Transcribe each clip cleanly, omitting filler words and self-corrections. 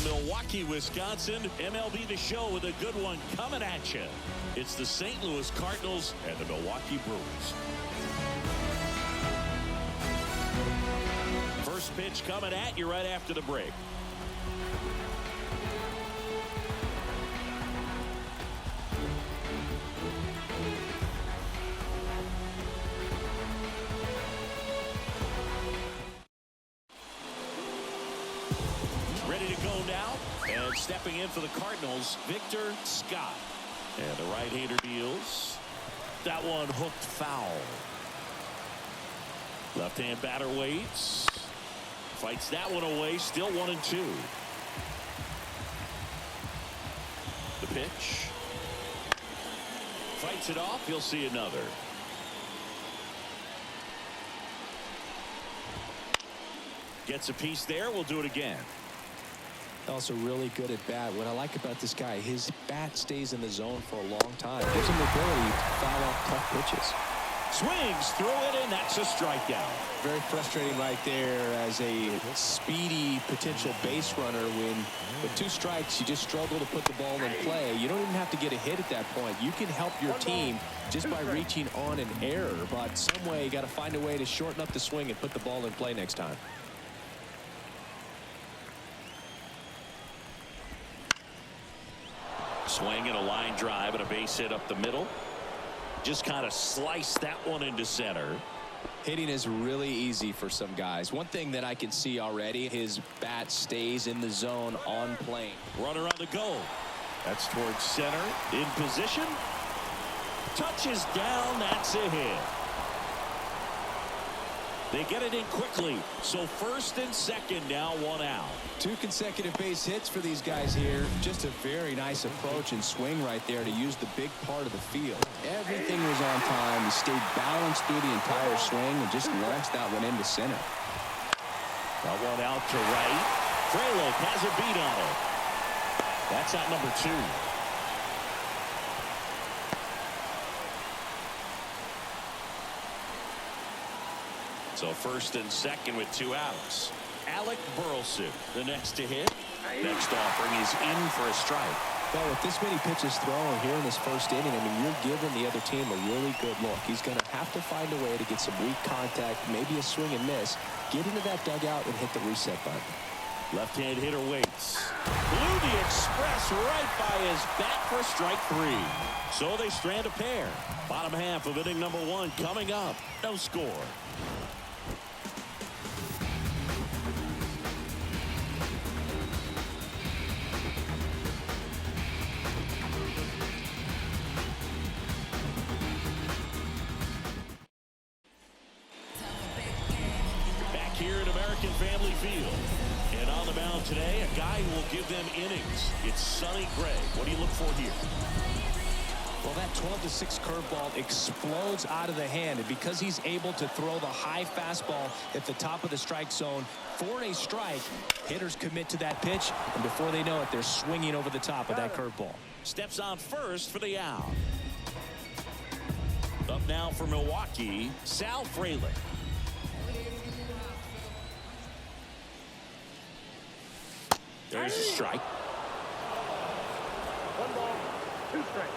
Milwaukee, Wisconsin. MLB The Show with a good one coming at you. It's the St. Louis Cardinals and the Milwaukee Brewers. First pitch coming at you right after the break. Ready to go now, and stepping in for the Cardinals, Victor Scott. And the right-hander deals. That one hooked foul. Left-hand batter waits. Fights that one away, still 1-2. The pitch. Fights it off, he'll see another. Gets a piece there, we'll do it again. Also really good at bat. What I like about this guy, his bat stays in the zone for a long time. Gives him the ability to foul off tough pitches. Swings through it, and that's a strikeout. Very frustrating right there as a speedy potential base runner when with 2 strikes you just struggle to put the ball in play. You don't even have to get a hit at that point. You can help your team just by reaching on an error, but some way you got to find a way to shorten up the swing and put the ball in play next time. Swing and a line drive and a base hit up the middle. Just kind of sliced that one into center. Hitting is really easy for some guys. One thing that I can see already, his bat stays in the zone on plane. Runner on the go. That's towards center. In position. Touches down. That's a hit. They get it in quickly. So first and second now, 1 out. 2 consecutive base hits for these guys here. Just a very nice approach and swing right there to use the big part of the field. Everything was on time. He stayed balanced through the entire swing and just launched that one into center. That one out to right. Frelick has a beat on it. That's out number 2. So first and second with 2 outs. Alec Burleson, the next to hit. Next offering is in for a strike. Well, with this many pitches thrown here in this first inning, I mean, you're giving the other team a really good look. He's going to have to find a way to get some weak contact, maybe a swing and miss, get into that dugout and hit the reset button. Left-hand hitter waits. Blew the express right by his bat for strike 3. So they strand a pair. Bottom half of inning number 1 coming up. No score. Family Field. And on the mound today, a guy who will give them innings. It's Sonny Gray. What do you look for here? Well, that 12-6 curveball explodes out of the hand, and because he's able to throw the high fastball at the top of the strike zone for a strike, hitters commit to that pitch, and before they know it, they're swinging over the top of that curveball. Steps on first for the out. Up now for Milwaukee, Sal Frelick. There's a strike. 1 ball, 2 strikes.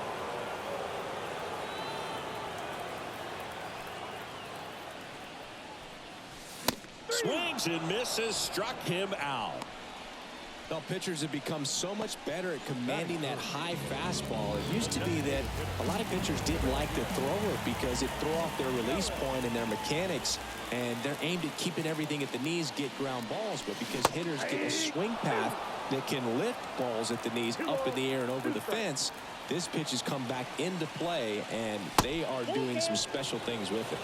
Swings and misses, struck him out. Well, pitchers have become so much better at commanding that high fastball. It used to be that a lot of pitchers didn't like to throw it because it threw off their release point and their mechanics, and they're aimed at keeping everything at the knees, get ground balls. But because hitters get a swing path that can lift balls at the knees up in the air and over the fence, this pitch has come back into play, and they are doing some special things with it.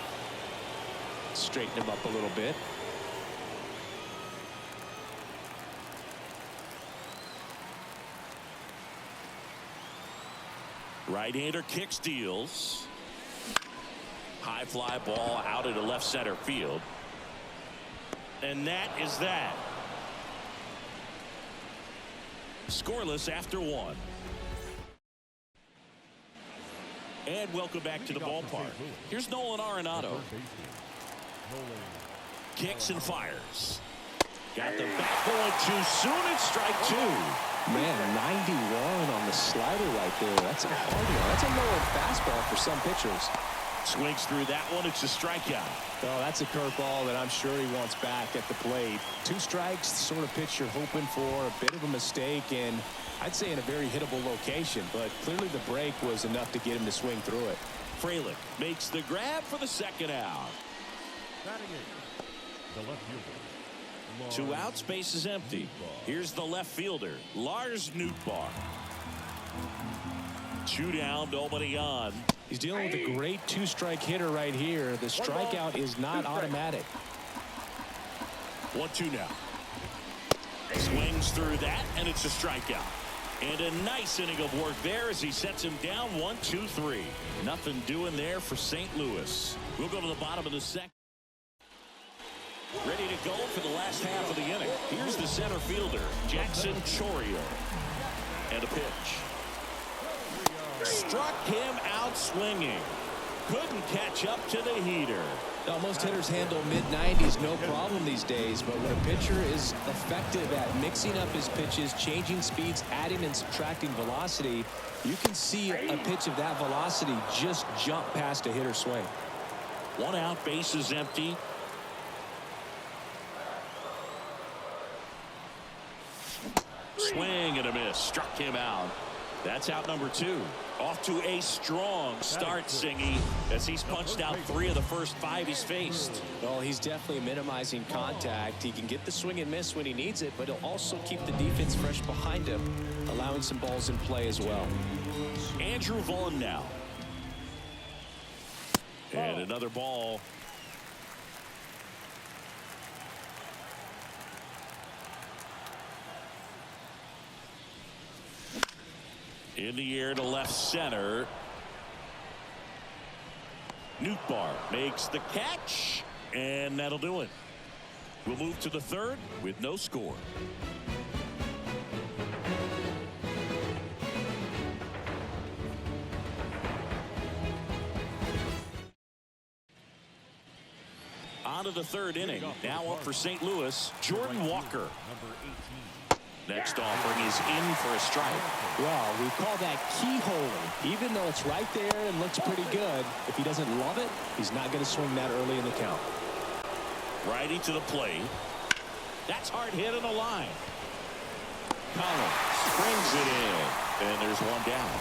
Straighten him up a little bit. Right-hander kicks, deals. High fly ball out into left center field. And that is that. Scoreless after 1. And welcome back to the ballpark. Here's Nolan Arenado. Kicks and fires. Got the bat going too soon. It's strike two. Man, 91 on the slider right there. That's a hard one. That's a lower fastball for some pitchers. Swings through that one. It's a strikeout. Oh, that's a curveball that I'm sure he wants back at the plate. 2 strikes, the sort of pitch you're hoping for. A bit of a mistake, and I'd say in a very hittable location. But clearly the break was enough to get him to swing through it. Frelick makes the grab for the second out. Batting in, the left fielder. 2 outs, base is empty. Here's the left fielder, Lars Nootbaar. 2 down, nobody on. He's dealing with a great 2-strike hitter right here. The strikeout is not automatic. 1-2 now. Swings through that, and it's a strikeout. And a nice inning of work there as he sets him down 1-2-3. Nothing doing there for St. Louis. We'll go to the bottom of the second. Ready to go for the last half of the inning. Here's the center fielder, Jackson Chourio. And a pitch. Struck him out swinging. Couldn't catch up to the heater. Now, most hitters handle mid-90s no problem these days, but when a pitcher is effective at mixing up his pitches, changing speeds, adding and subtracting velocity, you can see a pitch of that velocity just jump past a hitter's swing. 1 out, base is empty. Swing and a miss. Struck him out. That's out number 2. Off to a strong start, Singy, as he's punched out 3 of the first 5 he's faced. Well, he's definitely minimizing contact. He can get the swing and miss when he needs it, but he'll also keep the defense fresh behind him, allowing some balls in play as well. Andrew Vaughn now. And another ball. In the air to left center. Nootbaar makes the catch, and that'll do it. We'll move to the 3rd with no score. On to the 3rd inning. Now up for St. Louis, Jordan Walker. Number 18. Next offering is in for a strike. Well, we call that keyholing. Even though it's right there and looks pretty good, if he doesn't love it, he's not going to swing that early in the count. Righty to the plate. That's hard hit on the line. Collins springs it in, and there's 1 down.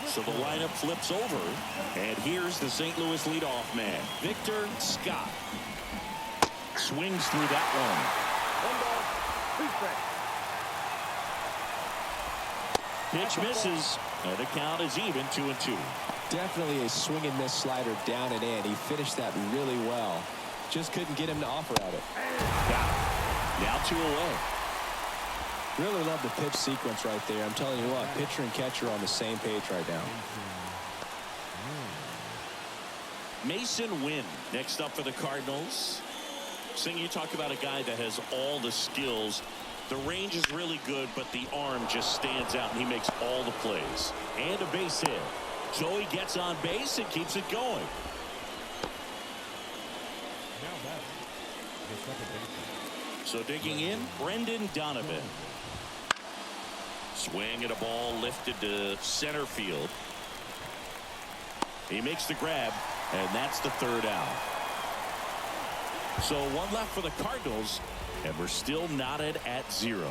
So the lineup flips over, and here's the St. Louis leadoff man, Victor Scott. Swings through that one. Pitch misses, and the count is even 2-2. Definitely a swing and miss slider down and in. He finished that really well. Just couldn't get him to offer at it. Got it. Now 2 away. Really love the pitch sequence right there. I'm telling you what, pitcher and catcher are on the same page right now. Mason Wynn next up for the Cardinals. Sing, you talk about a guy that has all the skills. The range is really good, but the arm just stands out, and he makes all the plays. And a base hit. So he gets on base and keeps it going. So digging in, Brendan Donovan. Swing at a ball lifted to center field. He makes the grab, and that's the 3rd out. So 1 left for the Cardinals, and we're still knotted at 0.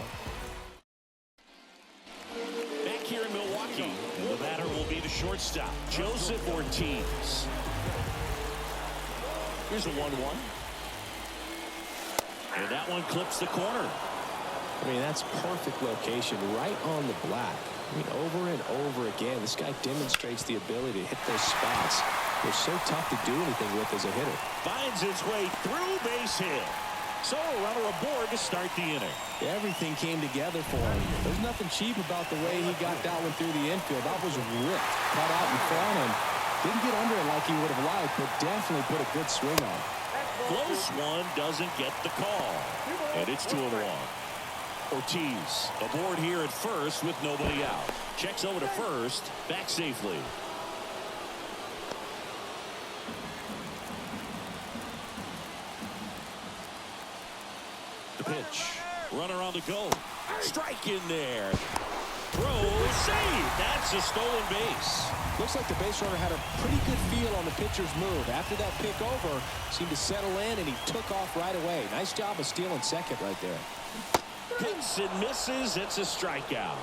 Back here in Milwaukee, the batter will be the shortstop, Joseph Ortiz. Here's a 1-1. And that one clips the corner. I mean, that's perfect location, right on the black. I mean, over and over again, this guy demonstrates the ability to hit those spots. They're so tough to do anything with as a hitter. Finds its way through, base hit. So a runner aboard to start the inning. Everything came together for him. There's nothing cheap about the way he got that one through the infield. That was ripped, cut out in front, and didn't get under it like he would have liked, but definitely put a good swing on. Close one, doesn't get the call. And it's 2-1. Ortiz aboard here at first with nobody out. Checks over to first, back safely. pitch. Runner on the go. Strike in there. Throw, save. That's a stolen base. Looks like the base runner had a pretty good feel on the pitcher's move. After that pick over, seemed to settle in, and he took off right away. Nice job of stealing second right there. Hits and misses. It's a strikeout.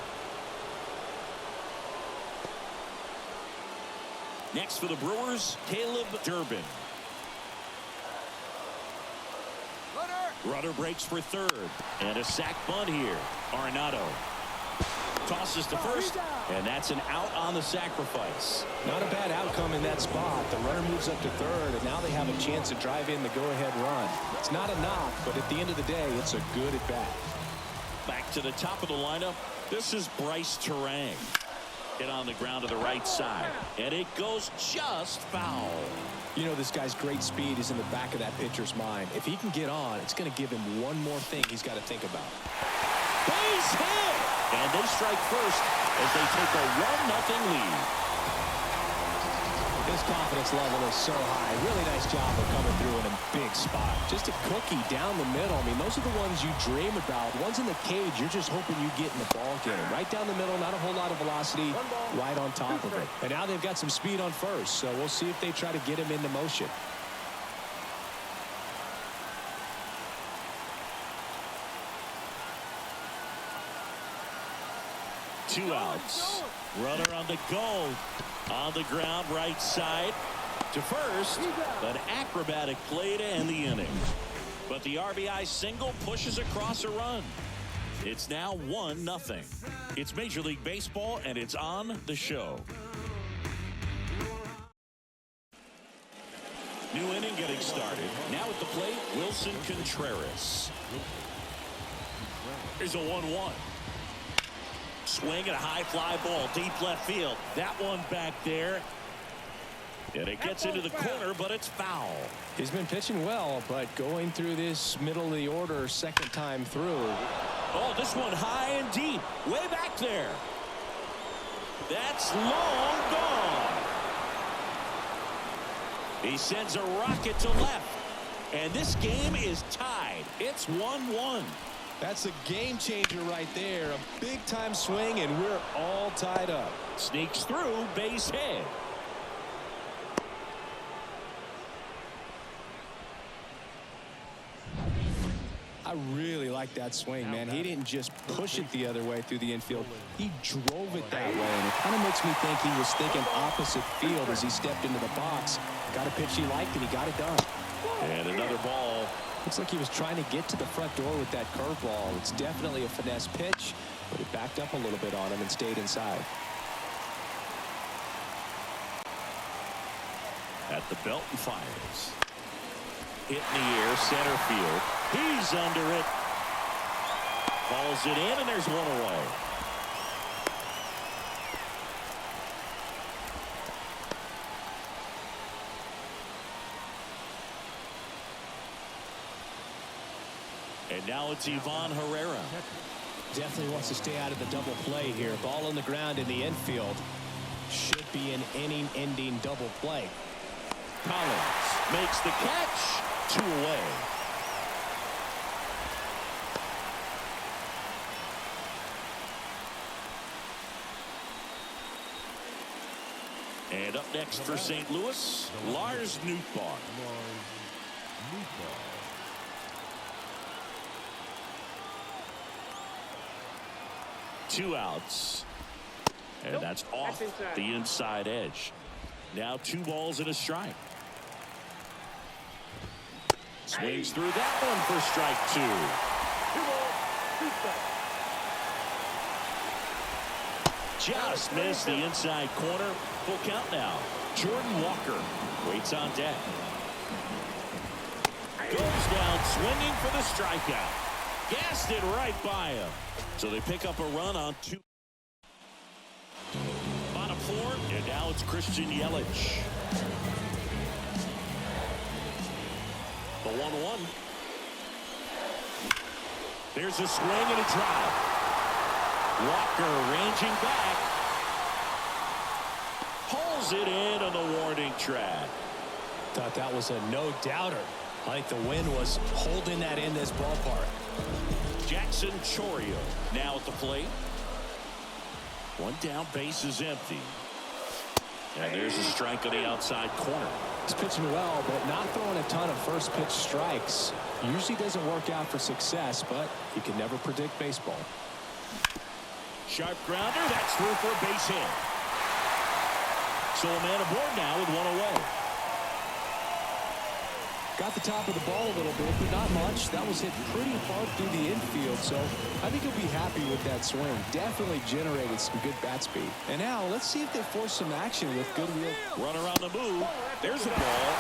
Next for the Brewers, Caleb Durbin. Runner breaks for third. And a sac bunt here. Arenado tosses to first, and that's an out on the sacrifice. Not a bad outcome in that spot. The runner moves up to third, and now they have a chance to drive in the go-ahead run. It's not a knock, but at the end of the day, it's a good at-bat. Back to the top of the lineup. This is Bryce Terang. Hit on the ground to the right side, and it goes just foul. You know, this guy's great speed is in the back of that pitcher's mind. If he can get on, it's going to give him one more thing he's got to think about. Base hit! And they strike first as they take a 1-0 lead. His confidence level is so high. Really nice job of coming through in a big spot. Just a cookie down the middle. I mean, those are the ones you dream about. Ones in the cage, you're just hoping you get in the ball game. Right down the middle, not a whole lot of velocity, right on top of it. And now they've got some speed on first, so we'll see if they try to get him into motion. Two outs. Runner on the go. On the ground, right side. To first. An acrobatic play to end the inning. But the RBI single pushes across a run. It's now 1-0. It's Major League Baseball, and it's on the show. New inning getting started. Now at the plate, Wilson Contreras. Here's a 1-1. Swing and a high fly ball deep left field. That one back there. And it gets into the corner, but it's foul. He's been pitching well, but going through this middle of the order second time through. Oh, this one high and deep. Way back there. That's long gone. He sends a rocket to left. And this game is tied. It's 1-1. That's a game changer right there. A big time swing, and we're all tied up. Sneaks through, base hit. I really like that swing, man. He didn't just push it the other way through the infield. He drove it that way, and it kind of makes me think he was thinking opposite field as he stepped into the box. Got a pitch he liked, and he got it done. And another ball. Looks like he was trying to get to the front door with that curveball. It's definitely a finesse pitch, but it backed up a little bit on him and stayed inside. At the belt and fires. Hit in the air, center field. He's under it. Falls it in, and there's one away. And now it's Ivan Herrera. Definitely wants to stay out of the double play here. Ball on the ground in the infield. Should be an inning-ending double play. Collins makes the catch. 2 away. And up next for St. Louis, Lars Nootbaar. 2 outs. And that's off the inside edge. Now 2 balls and a strike. Swings through that one for strike 2. 2 balls, 2 strikes. Just missed the inside corner. Full count now. Jordan Walker waits on deck. Goes down swinging for the strikeout. Gassed it right by him. So they pick up a run on 2. Bottom 4, and now it's Christian Yelich. The 1-1. There's a swing and a drive. Walker ranging back. Pulls it in on the warning track. Thought that was a no-doubter. I think the wind was holding that in this ballpark. Jackson Chorio now at the plate. One down, base is empty. And there's a strike on the outside corner. He's pitching well, but not throwing a ton of first pitch strikes. Usually doesn't work out for success, but you can never predict baseball. Sharp grounder, that's through for a base hit. So a man aboard now with one away. Got the top of the ball a little bit, but not much. That was hit pretty hard through the infield, so I think he'll be happy with that swing. Definitely generated some good bat speed. And now let's see if they force some action with goodwill. Runner on the move. There's the ball.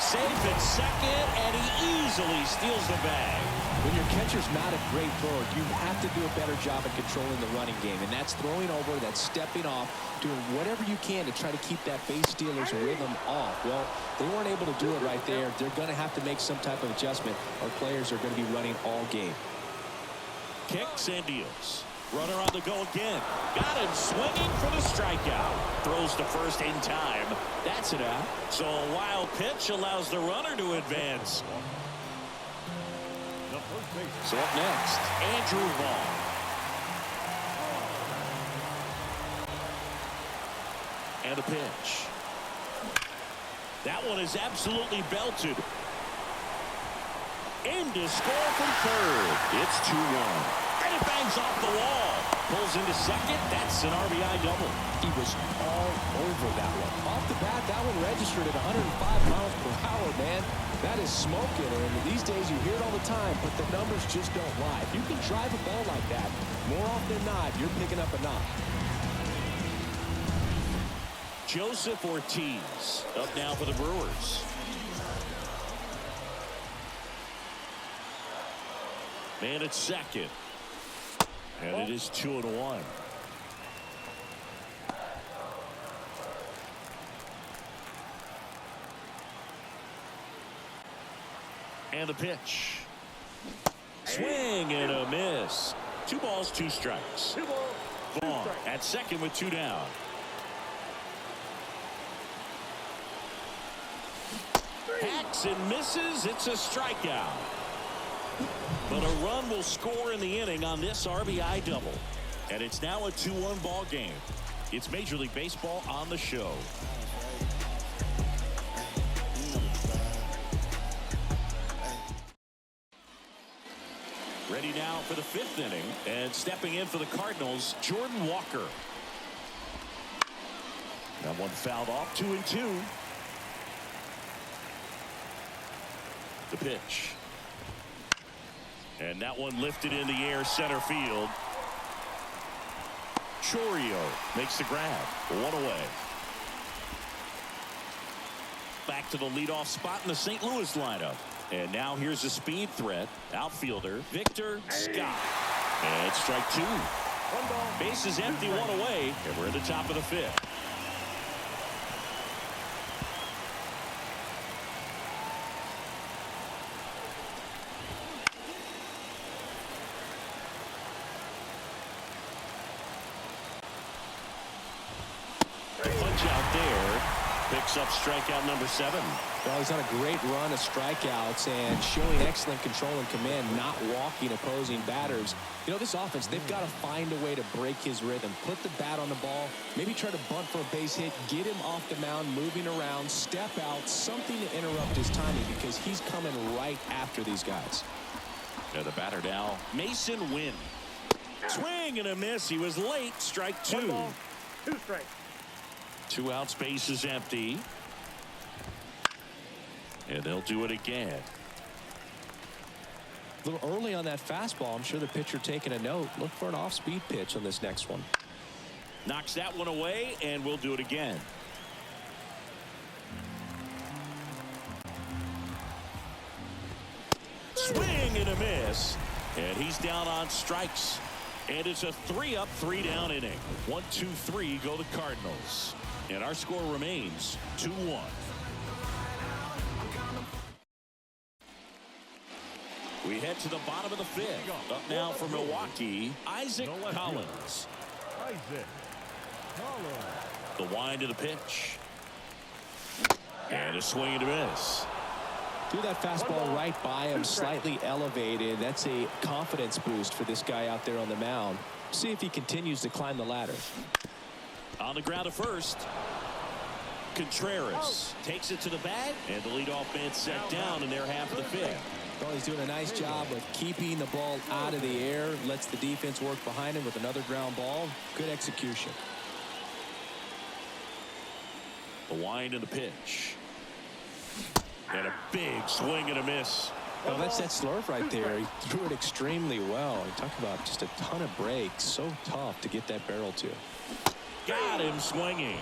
Safe at second, and he easily steals the bag. When your catcher's not a great thrower, you have to do a better job at controlling the running game, and that's throwing over, that's stepping off, doing whatever you can to try to keep that base stealer's rhythm off. Well, they weren't able to do it right there. They're going to have to make some type of adjustment, or players are going to be running all game. Kicks and deals. Runner on the go again. Got him swinging for the strikeout. Throws to first in time. That's it out. So a wild pitch allows the runner to advance. So up next, Andrew Vaughn. And a pitch. That one is absolutely belted. In to score from third. It's 2-1. And it bangs off the wall. Pulls into second. That's an RBI double. He was all over that one. Off the bat, that one registered at 105 miles per hour, man. That is smoking, and these days you hear it all the time, but the numbers just don't lie. If you can drive a ball like that, more often than not, you're picking up a knock. Joseph Ortiz up now for the Brewers. Man at second. And it is 2-1. And the pitch. Swing and a miss. 2 balls, 2 strikes. Vaughn at second with 2 down. Hacks and misses. It's a strikeout. But a run will score in the inning on this RBI double. And it's now a 2-1 ball game. It's Major League Baseball on the show. Ready now for the 5th inning. And stepping in for the Cardinals, Jordan Walker. That one fouled off. 2-2. The pitch. And that one lifted in the air center field. Chorio makes the grab. 1 away. Back to the leadoff spot in the St. Louis lineup. And now here's a speed threat. Outfielder Victor Scott. And it's strike 2. Base is empty, 1 away. And we're at the top of the 5th. Out there, picks up strikeout number 7. Well, he's on a great run of strikeouts and showing excellent control and command, not walking opposing batters. You know, this offense, they've got to find a way to break his rhythm, put the bat on the ball, maybe try to bunt for a base hit, get him off the mound, moving around, step out, something to interrupt his timing, because he's coming right after these guys. Now the batter now, Mason Wynn. Swing and a miss. He was late. Strike 2. 2 strikes. 2 outs, base is empty. And they'll do it again. A little early on that fastball. I'm sure the pitcher taking a note. Look for an off-speed pitch on this next one. Knocks that one away, and we'll do it again. Swing and a miss. And he's down on strikes. And it's a 3-up, 3-down inning. 1-2-3 go the Cardinals. And our score remains 2-1. We head to the bottom of the 5th. Up now for Milwaukee, Isaac Collins. Isaac Collins. The wind of the pitch. And a swing and a miss. Threw that fastball right by him, slightly elevated. That's a confidence boost for this guy out there on the mound. See if he continues to climb the ladder. On the ground at first. Contreras takes it to the bag, and the leadoff man set down in their half of the fifth. Well, he's doing a nice job of keeping the ball out of the air. Lets the defense work behind him with another ground ball. Good execution. The wind and the pitch. And a big swing and a miss. Well, that's that slurve right there. He threw it extremely well. You talk about just a ton of breaks. So tough to get that barrel to. Got him swinging.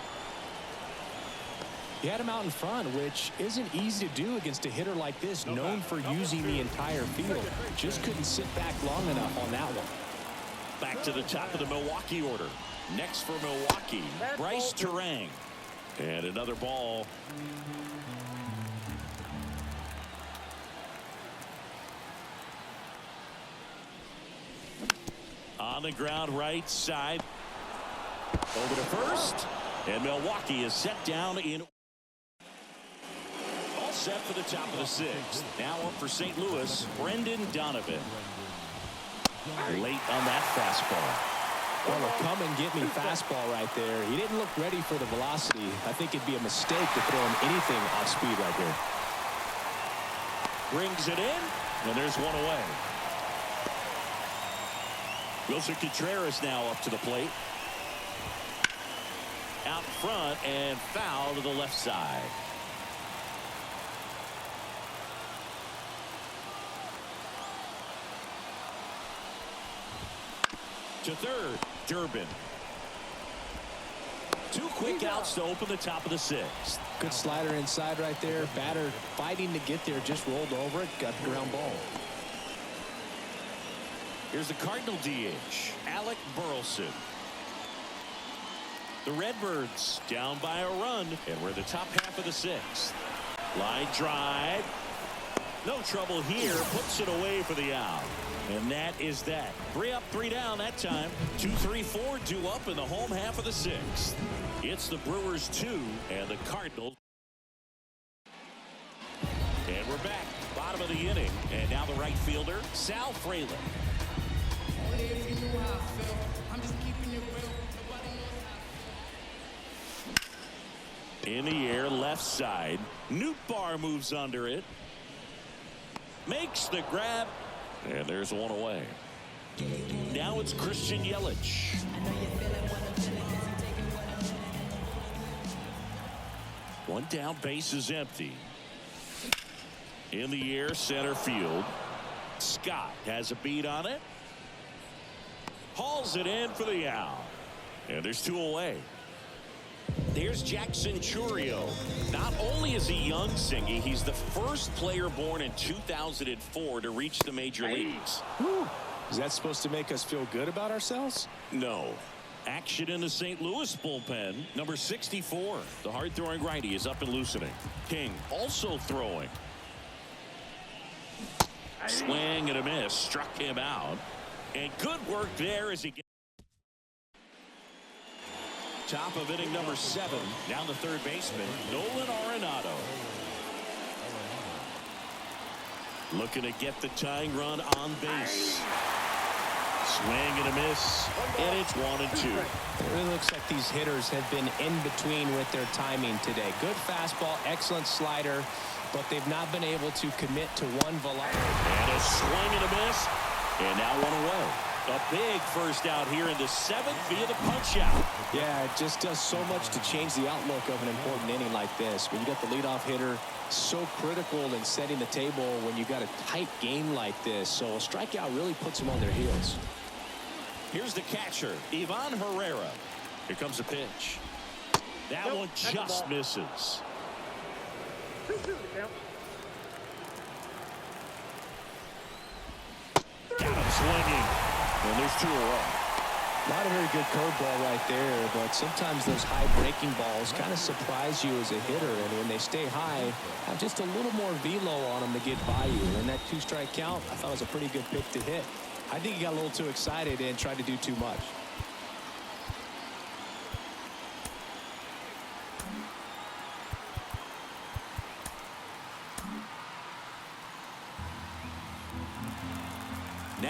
He had him out in front, which isn't easy to do against a hitter like this, known for using the entire field. Just couldn't sit back long enough on that one. Back to the top of the Milwaukee order. Next for Milwaukee, Bryce Terang. And another ball. On the ground right side. Over to first. And Milwaukee is set down in. All set for the top of the sixth. Now up for St. Louis, Brendan Donovan. Late on that fastball. Well, a come and get me fastball right there. He didn't look ready for the velocity. I think it'd be a mistake to throw him anything off speed right here. Brings it in, and there's one away. Wilson Contreras now up to the plate. Out front and foul to the left side. To third, Durbin. Two quick outs to open the top of the sixth. Good slider inside right there. Batter fighting to get there, just rolled over it, got the ground ball. Here's the Cardinal DH, Alec Burleson. The Redbirds down by a run, and we're in the top half of the sixth. Line drive. No trouble here. Puts it away for the out. And that is that. 3 up, 3 down that time. 2, 3, 4 due up in the home half of the sixth. It's the Brewers 2 and the Cardinals. And we're back. Bottom of the inning. And now the right fielder, Sal Fralin. In the air, left side. Nootbaar moves under it. Makes the grab. And there's one away. Now it's Christian Yelich. One down, base is empty. In the air, center field. Scott has a beat on it. Hauls it in for the out. And there's 2 away. There's Jackson Chourio. Not only is he young, Singy, he's the first player born in 2004 to reach the major leagues. Whew. Is that supposed to make us feel good about ourselves? No. Action in the St. Louis bullpen. Number 64, the hard-throwing righty, is up and loosening. King also throwing. Swing and a miss. Struck him out. And good work there as he gets. Top of inning number 7. Down the third baseman, Nolan Arenado. Looking to get the tying run on base. Swing and a miss. And it's 1 and 2. It really looks like these hitters have been in between with their timing today. Good fastball, excellent slider, but they've not been able to commit to one velocity. And a swing and a miss. And now 1 away. A big first out here in the 7th via the punch out. Yeah, it just does so much to change the outlook of an important inning like this. When you got the leadoff hitter, so critical in setting the table when you got a tight game like this. So a strikeout really puts them on their heels. Here's the catcher, Ivan Herrera. Here comes the pitch. That one just misses. Got him swinging. And there's 2 away. Not a very good curveball right there, but sometimes those high breaking balls kind of surprise you as a hitter, and when they stay high, have just a little more velo on them to get by you. And that 2-strike count, I thought was a pretty good pick to hit. I think he got a little too excited and tried to do too much.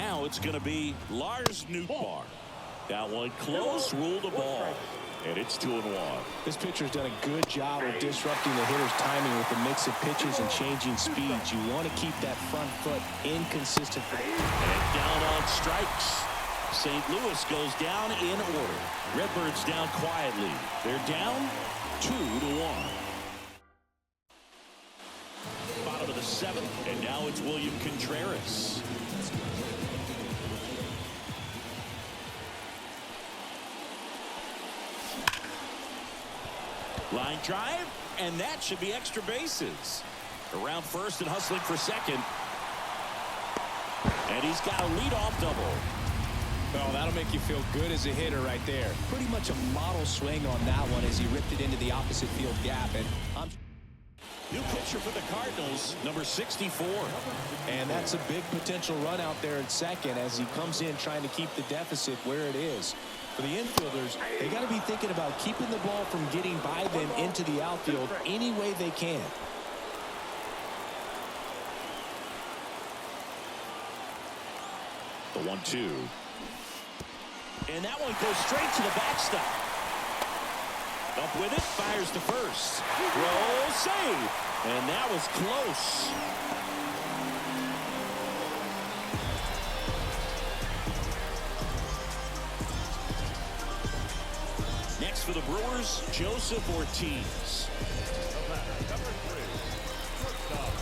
Now it's going to be Lars Nootbaar. That one close, ruled the ball. And it's 2-1. This pitcher's done a good job of disrupting the hitter's timing with a mix of pitches and changing speeds. You want to keep that front foot inconsistent. And down on strikes. St. Louis goes down in order. Redbirds down quietly. They're down 2-1. Bottom of the seventh, and now it's William Contreras. Line drive, and that should be extra bases. Around first and hustling for second. And he's got a leadoff double. Well, that'll make you feel good as a hitter right there. Pretty much a model swing on that one as he ripped it into the opposite field gap. And new pitcher for the Cardinals, number 64. And that's a big potential run out there at second as he comes in trying to keep the deficit where it is. For the infielders, they got to be thinking about keeping the ball from getting by them into the outfield any way they can. The 1-2. And that one goes straight to the backstop. Up with it, fires to first. Throw, save. And that was close. Next for the Brewers, Joseph Ortiz. Number 3, shortstop.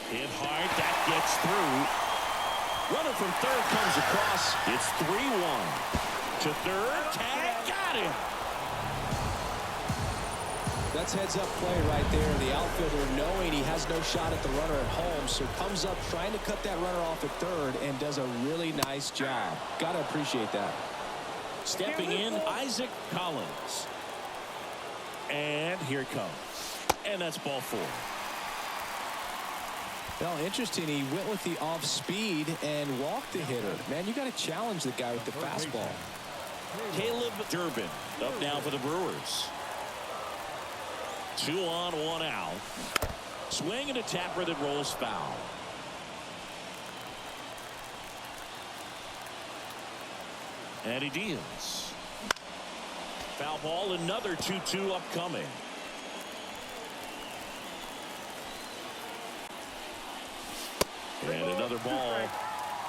Hit hard, that gets through. Runner from third comes across. It's 3-1. To third, tag, got him. That's heads-up play right there. The outfielder knowing he has no shot at the runner at home, so comes up trying to cut that runner off at third and does a really nice job. Got to appreciate that. Stepping in, Isaac Collins. And here it comes. And that's ball 4. Well, interesting. He went with the off speed and walked the hitter. Man, you got to challenge the guy with the fastball. Caleb Durbin up now for the Brewers. 2 on, 1 out. Swing and a tapper that rolls foul. And he deals. Foul ball, another 2-2 upcoming. And another ball.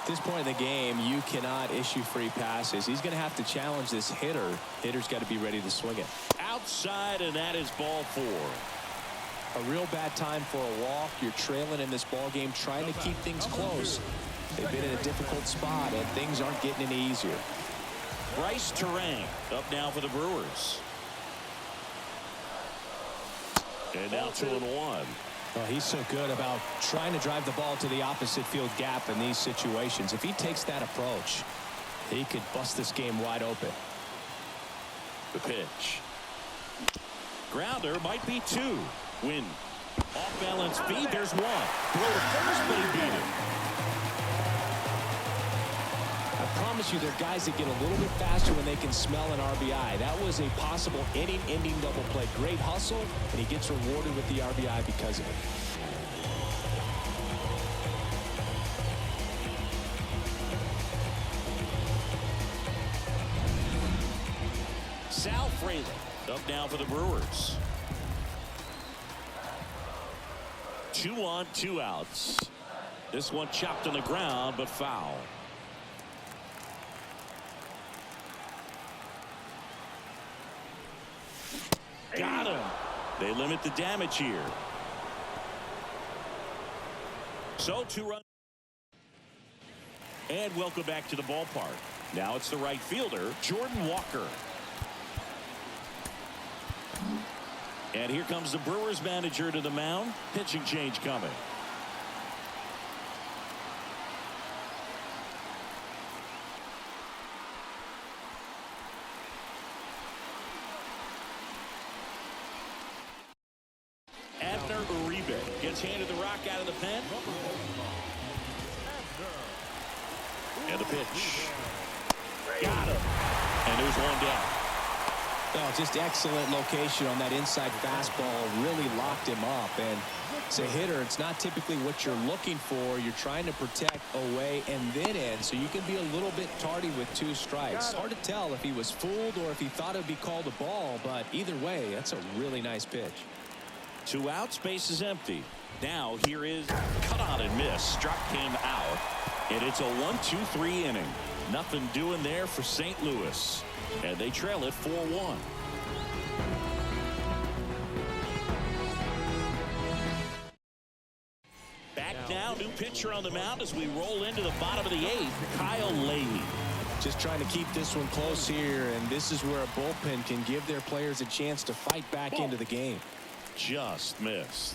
At this point in the game, you cannot issue free passes. He's going to have to challenge this hitter. Hitter's got to be ready to swing it. Outside, and that is ball 4. A real bad time for a walk. You're trailing in this ball game, trying to keep things close. They've been in a difficult spot, and things aren't getting any easier. Bryce Terang up now for the Brewers. And now 2-1. Well, he's so good about trying to drive the ball to the opposite field gap in these situations. If he takes that approach, he could bust this game wide open. The pitch. Grounder might be 2. Win. Off balance feed. There's 1. Throw to first, but he beat it. I promise you, there are guys that get a little bit faster when they can smell an RBI. That was a possible inning-ending double play. Great hustle, and he gets rewarded with the RBI because of it. Sal Frelick up now for the Brewers. 2 on, 2 outs. This one chopped on the ground, but foul. Got him. They limit the damage here. So 2 runs. And welcome back to the ballpark. Now it's the right fielder, Jordan Walker. And here comes the Brewers manager to the mound. Pitching change coming. Gets handed the rock out of the pen. And the pitch. Got him. And there's one down. Oh, just excellent location on that inside fastball. Really locked him up. And as a hitter, it's not typically what you're looking for. You're trying to protect away and then in, so you can be a little bit tardy with 2 strikes. Hard to tell if he was fooled or if he thought it would be called a ball, but either way, that's a really nice pitch. 2 outs, base is empty. Now here is cut on and miss. Struck came out, and it's a 1-2-3 inning. Nothing doing there for St. Louis, and they trail it 4-1. Back now, new pitcher on the mound as we roll into the bottom of the 8th, Kyle Leahy. Just trying to keep this one close here, and this is where a bullpen can give their players a chance to fight back into the game. Just missed.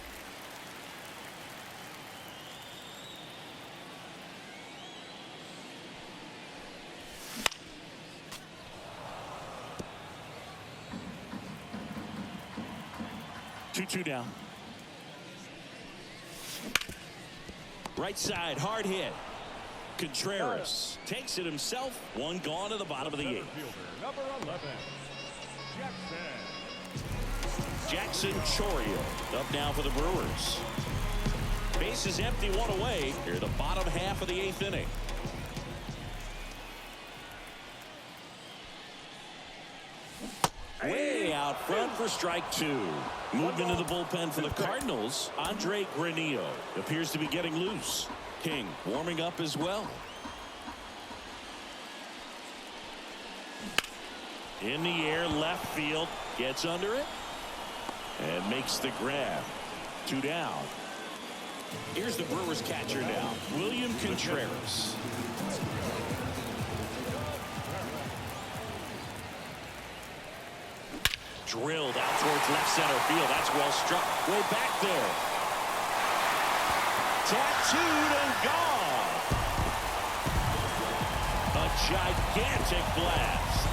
Two down. Right side, hard hit. Contreras takes it himself. 1 gone to the bottom of the 8th. Number 11, Jackson Chourio up now for the Brewers. Base is empty, 1 away. Here the bottom half of the 8th inning. Way out front for strike 2. Moved into the bullpen for the Cardinals. Andre Granillo appears to be getting loose. King warming up as well. In the air, left field, gets under it and makes the grab. 2 down. Here's the Brewers catcher now, William Contreras. Drilled out towards left center field. That's well struck. Way back there. Tattooed and gone. A gigantic blast.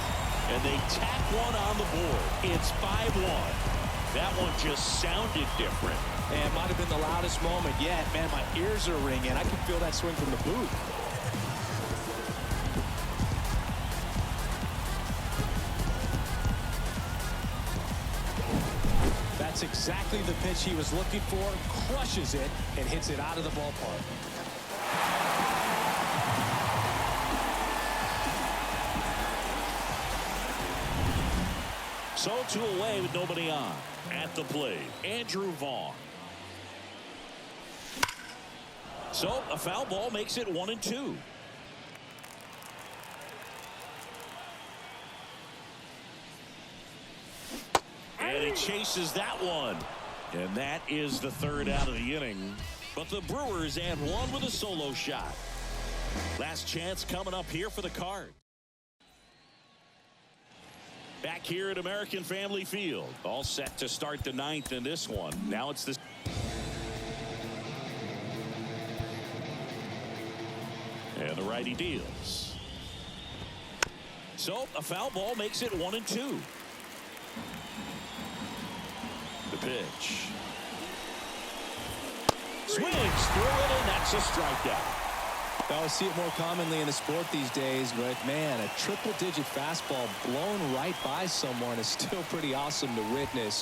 And they tack one on the board. It's 5-1. That one just sounded different. And it might have been the loudest moment yet. Man, my ears are ringing. I can feel that swing from the booth. That's exactly the pitch he was looking for. Crushes it and hits it out of the ballpark. So 2 away with nobody on. At the plate, Andrew Vaughn. So a foul ball makes it 1-2. And he chases that one. And that is the 3rd out of the inning. But the Brewers add 1 with a solo shot. Last chance coming up here for the Cards. Back here at American Family Field. All set to start the 9th in this one. Now it's this. And the righty deals. So a foul ball makes it 1-2. The pitch. Swings through it, and that's a strikeout. I see it more commonly in the sport these days, but man, a triple-digit fastball blown right by someone is still pretty awesome to witness.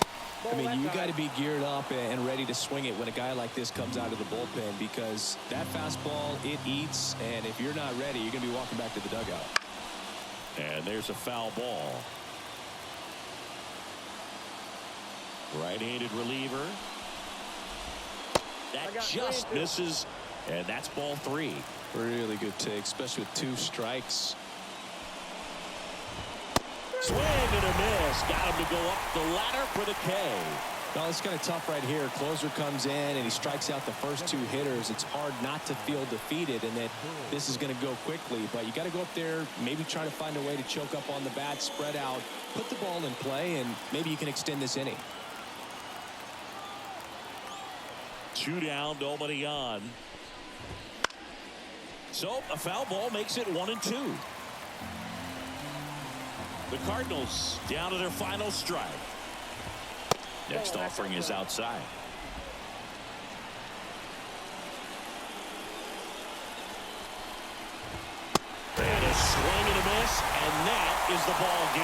I mean, you got to be geared up and ready to swing it when a guy like this comes out of the bullpen, because that fastball, it eats, and if you're not ready, you're going to be walking back to the dugout. And there's a foul ball. Right-handed reliever. That just misses, and that's ball 3. Really good take, especially with 2 strikes. Swing and a miss. Got him to go up the ladder for the K. Well, it's kind of tough right here. Closer comes in and he strikes out the first 2 hitters. It's hard not to feel defeated and that this is going to go quickly. But you got to go up there, maybe try to find a way to choke up on the bat, spread out, put the ball in play, and maybe you can extend this inning. 2 down, nobody on. So a foul ball makes it 1-2. The Cardinals down to their final strike. Next offering is outside. And a swing and a miss, is the ball game.